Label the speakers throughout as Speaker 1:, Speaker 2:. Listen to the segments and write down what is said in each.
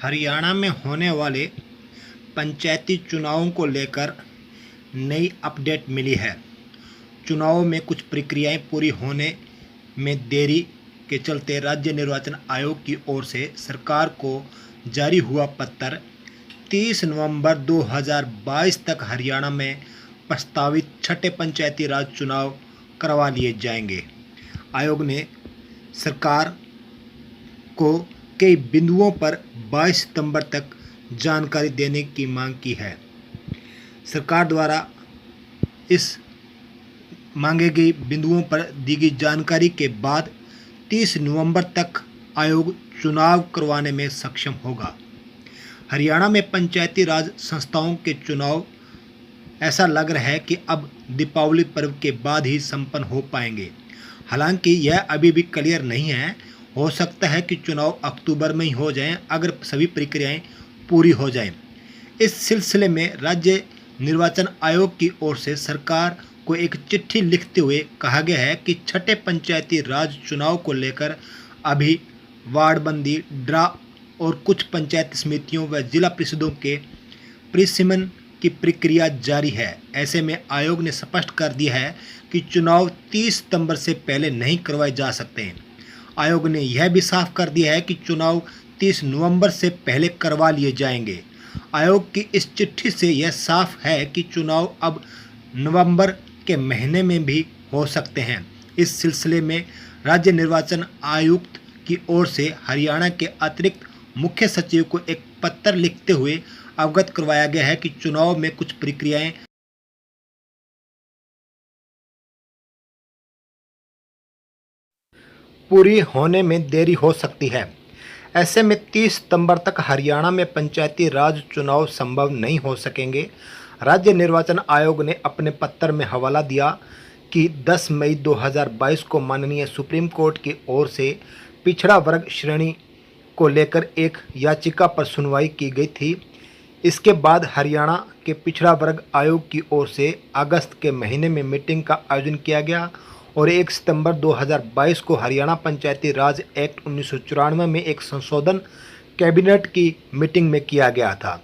Speaker 1: हरियाणा में होने वाले पंचायती चुनावों को लेकर नई अपडेट मिली है। चुनाव में कुछ प्रक्रियाएं पूरी होने में देरी के चलते राज्य निर्वाचन आयोग की ओर से सरकार को जारी हुआ पत्र 30 नवंबर 2022 तक हरियाणा में प्रस्तावित छठे पंचायती राज चुनाव करवा लिए जाएंगे। आयोग ने सरकार को कई बिंदुओं पर 22 सितंबर तक जानकारी देने की मांग की है। सरकार द्वारा इस मांगे गई बिंदुओं पर दी गई जानकारी के बाद 30 नवंबर तक आयोग चुनाव करवाने में सक्षम होगा। हरियाणा में पंचायती राज संस्थाओं के चुनाव ऐसा लग रहा है कि अब दीपावली पर्व के बाद ही संपन्न हो पाएंगे। हालांकि यह अभी भी क्लियर नहीं है। हो सकता है कि चुनाव अक्टूबर में ही हो जाएं अगर सभी प्रक्रियाएं पूरी हो जाएं। इस सिलसिले में राज्य निर्वाचन आयोग की ओर से सरकार को एक चिट्ठी लिखते हुए कहा गया है कि छठे पंचायती राज चुनाव को लेकर अभी वार्डबंदी, ड्रा और कुछ पंचायत समितियों व जिला परिषदों के परिसीमन की प्रक्रिया जारी है। ऐसे में आयोग ने स्पष्ट कर दिया है कि चुनाव 30 सितंबर से पहले नहीं करवाए जा सकते हैं। आयोग ने यह भी साफ कर दिया है कि चुनाव 30 नवंबर से पहले करवा लिए जाएंगे। आयोग की इस चिट्ठी से यह साफ है कि चुनाव अब नवंबर के महीने में भी हो सकते हैं। इस सिलसिले में राज्य निर्वाचन आयुक्त की ओर से हरियाणा के अतिरिक्त मुख्य सचिव को एक पत्र लिखते हुए अवगत करवाया गया है कि चुनाव में कुछ प्रक्रियाएं पूरी होने में देरी हो सकती है। ऐसे में 30 सितंबर तक हरियाणा में पंचायती राज चुनाव संभव नहीं हो सकेंगे। राज्य निर्वाचन आयोग ने अपने पत्र में हवाला दिया कि 10 मई 2022 को माननीय सुप्रीम कोर्ट की ओर से पिछड़ा वर्ग श्रेणी को लेकर एक याचिका पर सुनवाई की गई थी। इसके बाद हरियाणा के पिछड़ा वर्ग आयोग की ओर से अगस्त के महीने में मीटिंग का आयोजन किया गया और 1 सितंबर 2022 को हरियाणा पंचायती राज एक्ट 1994 में एक संशोधन कैबिनेट की मीटिंग में किया गया था।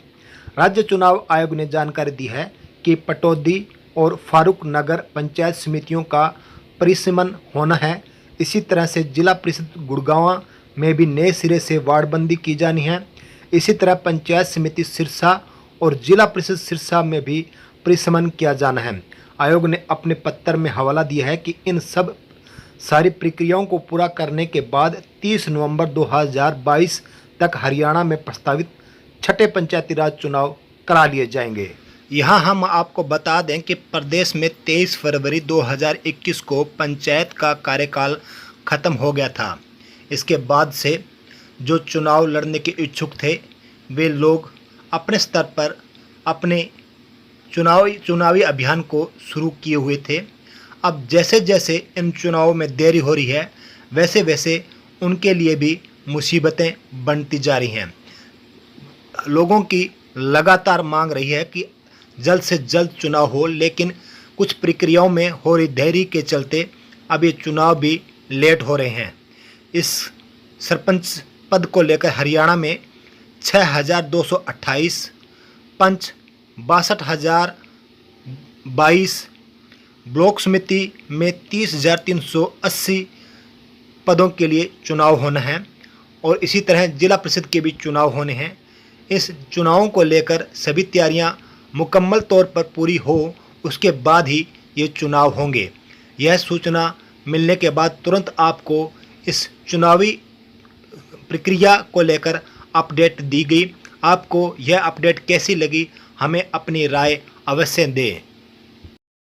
Speaker 1: राज्य चुनाव आयोग ने जानकारी दी है कि पटौदी और फारूक नगर पंचायत समितियों का परिसीमन होना है। इसी तरह से जिला परिषद गुड़गांव में भी नए सिरे से वार्डबंदी की जानी है। इसी तरह पंचायत समिति सिरसा और जिला परिषद सिरसा में भी परिसीमन किया जाना है। आयोग ने अपने पत्र में हवाला दिया है कि इन सब सारी प्रक्रियाओं को पूरा करने के बाद 30 नवंबर 2022 तक हरियाणा में प्रस्तावित छठे पंचायती राज चुनाव करा लिए जाएंगे। यहाँ हम आपको बता दें कि प्रदेश में 23 फरवरी 2021 को पंचायत का कार्यकाल खत्म हो गया था। इसके बाद से जो चुनाव लड़ने के इच्छुक थे वे लोग अपने स्तर पर अपने चुनावी अभियान को शुरू किए हुए थे। अब जैसे जैसे इन चुनावों में देरी हो रही है वैसे वैसे उनके लिए भी मुसीबतें बनती जा रही हैं। लोगों की लगातार मांग रही है कि जल्द से जल्द चुनाव हो, लेकिन कुछ प्रक्रियाओं में हो रही देरी के चलते अब ये चुनाव भी लेट हो रहे हैं। इस सरपंच पद को लेकर हरियाणा में 6228 पंच, 62,022 ब्लॉक समिति में 30,380 पदों के लिए चुनाव होना है और इसी तरह जिला परिषद के भी चुनाव होने हैं। इस चुनावों को लेकर सभी तैयारियां मुकम्मल तौर पर पूरी हो उसके बाद ही ये चुनाव होंगे। यह सूचना मिलने के बाद तुरंत आपको इस चुनावी प्रक्रिया को लेकर अपडेट दी गई। आपको यह अपडेट कैसी लगी हमें अपनी राय अवश्य दें।